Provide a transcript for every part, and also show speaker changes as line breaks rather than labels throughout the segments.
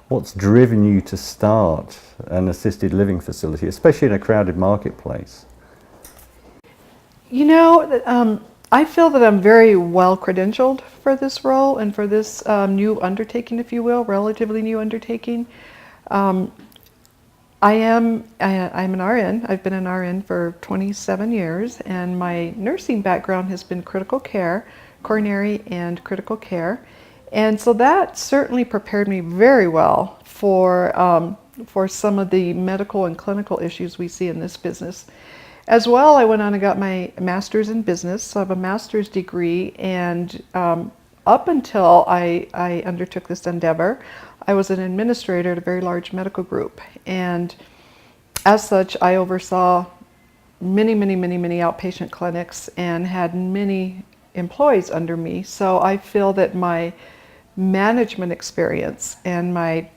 What's driven you to start an assisted living facility, especially in a crowded marketplace?
You know, I feel that I'm very well credentialed for this role and for this new undertaking, if you will, relatively new undertaking. Um, I'm an RN. I've been an RN for 27 years, and my nursing background has been critical care, coronary and critical care. And so that certainly prepared me very well for some of the medical and clinical issues we see in this business. As well, I went on and got my master's in business. So I have a master's degree, and up until I undertook this endeavor, I was an administrator at a very large medical group. And as such, I oversaw many, many, many, many outpatient clinics and had many employees under me. So I feel that my management experience and my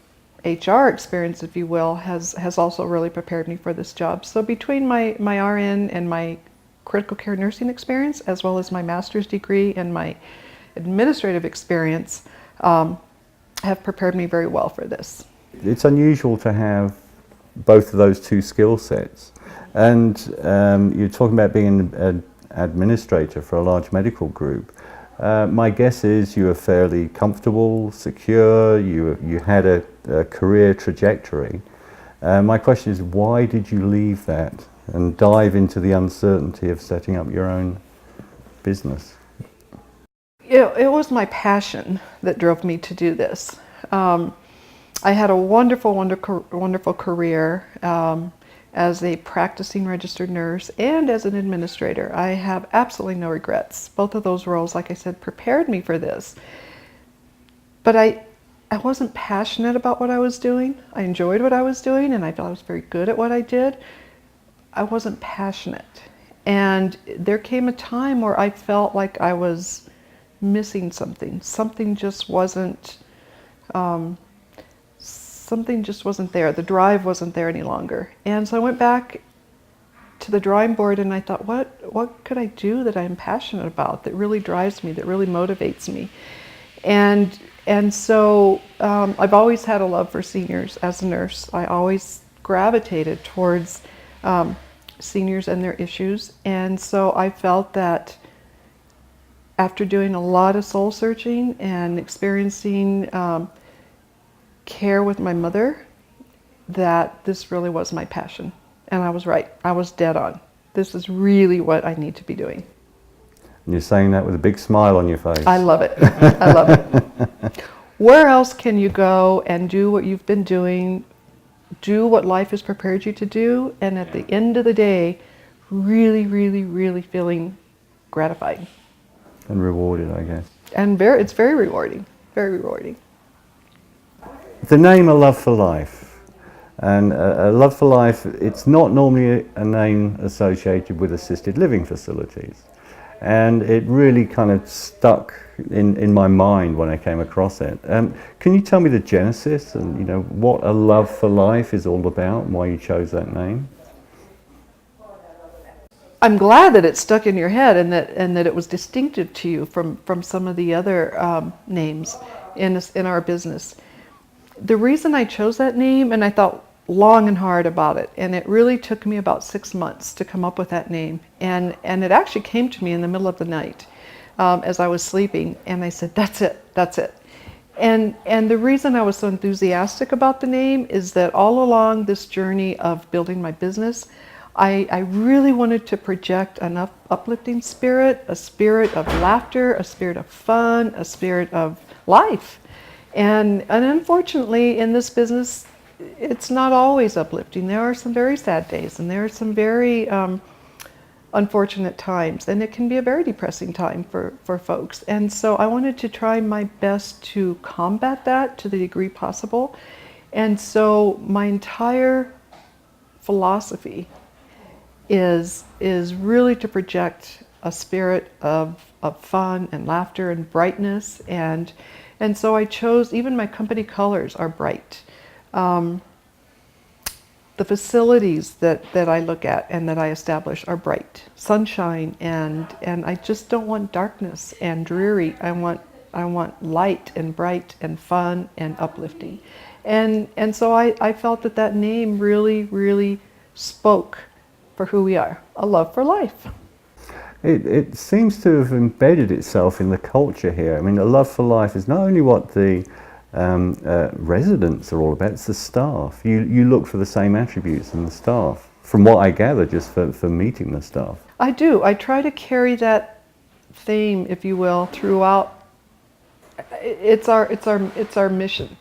HR experience, if you will, has also really prepared me for this job. So between my RN and my critical care nursing experience, as well as my master's degree and my administrative experience, have prepared me very well for this.
It's unusual to have both of those two skill sets. And you're talking about being an administrator for a large medical group. My guess is you were fairly comfortable, secure, you had a career trajectory. My question is, why did you leave that and dive into the uncertainty of setting up your own business?
It was my passion that drove me to do this. I had a wonderful, wonderful, wonderful career as a practicing registered nurse and as an administrator. I have absolutely no regrets. Both of those roles, like I said, prepared me for this. But I wasn't passionate about what I was doing. I enjoyed what I was doing, and I felt I was very good at what I did. I wasn't passionate. And there came a time where I felt like I was missing something. Something just wasn't there. The drive wasn't there any longer. And so I went back to the drawing board and I thought, what could I do that I'm passionate about, that really drives me, that really motivates me? And so I've always had a love for seniors as a nurse. I always gravitated towards seniors and their issues. And so I felt that after doing a lot of soul searching and experiencing care with my mother, that this really was my passion. And I was right. I was dead on. This is really what I need to be doing.
And you're saying that with a big smile on your face.
I love it. I love it. Where else can you go and do what you've been doing, do what life has prepared you to do, and at the end of the day, really, really, really feeling gratified.
And rewarded, I guess.
And it's very rewarding. Very rewarding.
The name A Love for Life, and A Love for Life, it's not normally a name associated with assisted living facilities, and it really kind of stuck in my mind when I came across it. Can you tell me the genesis and what A Love for Life is all about and why you chose that name?
I'm glad that it stuck in your head and that it was distinctive to you from some of the other names in our business. The reason I chose that name, and I thought long and hard about it, and it really took me about 6 months to come up with that name, and it actually came to me in the middle of the night as I was sleeping, and I said, that's it. And the reason I was so enthusiastic about the name is that all along this journey of building my business, I really wanted to project an uplifting spirit, a spirit of laughter, a spirit of fun, a spirit of life. And unfortunately, in this business, it's not always uplifting. There are some very sad days, and there are some very unfortunate times, and it can be a very depressing time for folks. And so I wanted to try my best to combat that to the degree possible. And so my entire philosophy is really to project a spirit of fun and laughter and brightness, and so I chose, even my company colors are bright. The facilities that I look at and that I establish are bright, sunshine, and I just don't want darkness and dreary. I want I want light and bright and fun and uplifting. And so I felt that that name really, really spoke for who we are, a love for life.
It seems to have embedded itself in the culture here. I mean, a love for life is not only what the residents are all about, it's the staff. You look for the same attributes in the staff, from what I gather just for meeting the staff.
I do. I try to carry that theme, if you will, throughout. It's our mission.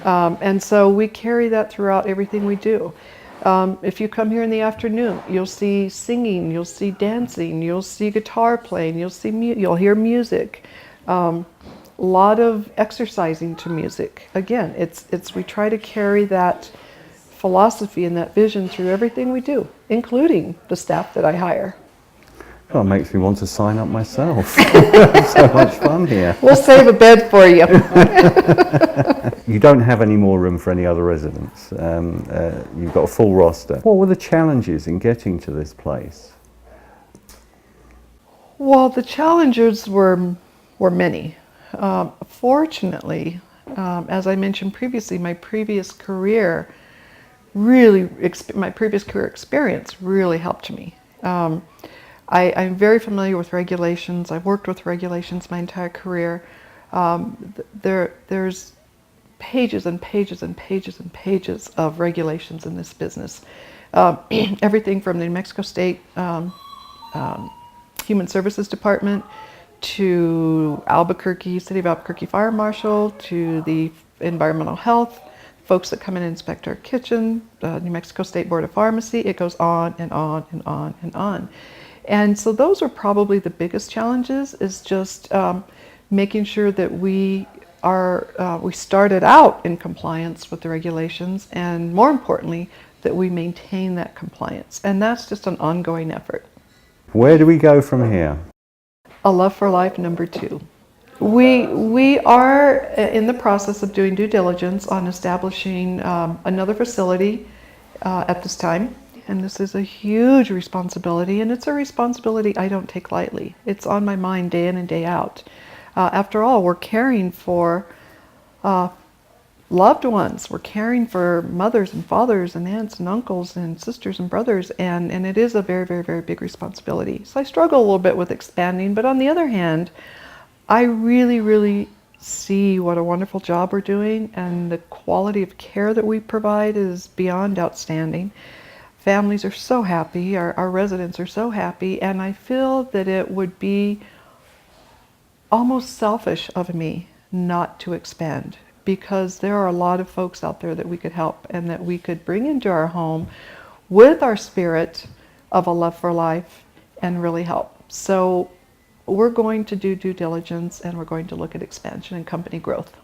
And so we carry that throughout everything we do. If you come here in the afternoon, you'll see singing, you'll see dancing, you'll see guitar playing, you'll hear music. A lot of exercising to music. Again, we try to carry that philosophy and that vision through everything we do, including the staff that I hire.
Well, it makes me want to sign up myself. So much fun here.
We'll save a bed for you.
You don't have any more room for any other residents. You've got a full roster. What were the challenges in getting to this place?
Well, the challenges were many. Fortunately, as I mentioned previously, my previous career experience really helped me. I'm very familiar with regulations. I've worked with regulations my entire career. There's pages and pages and pages and pages of regulations in this business. Everything from the New Mexico State Human Services Department to City of Albuquerque Fire Marshal, to the environmental health, folks that come in and inspect our kitchen, New Mexico State Board of Pharmacy. It goes on and on and on and on. And so those are probably the biggest challenges, is just making sure that we started out in compliance with the regulations, and more importantly, that we maintain that compliance. And that's just an ongoing effort.
Where do we go from here?
A Love for Life #2. We are in the process of doing due diligence on establishing another facility at this time. And this is a huge responsibility, and it's a responsibility I don't take lightly. It's on my mind day in and day out. After all, we're caring for loved ones. We're caring for mothers and fathers and aunts and uncles and sisters and brothers, and it is a very, very, very big responsibility. So I struggle a little bit with expanding, but on the other hand, I really, really see what a wonderful job we're doing, and the quality of care that we provide is beyond outstanding. Families are so happy, our residents are so happy, and I feel that it would be almost selfish of me not to expand, because there are a lot of folks out there that we could help and that we could bring into our home with our spirit of a love for life and really help. So we're going to do due diligence, and we're going to look at expansion and company growth.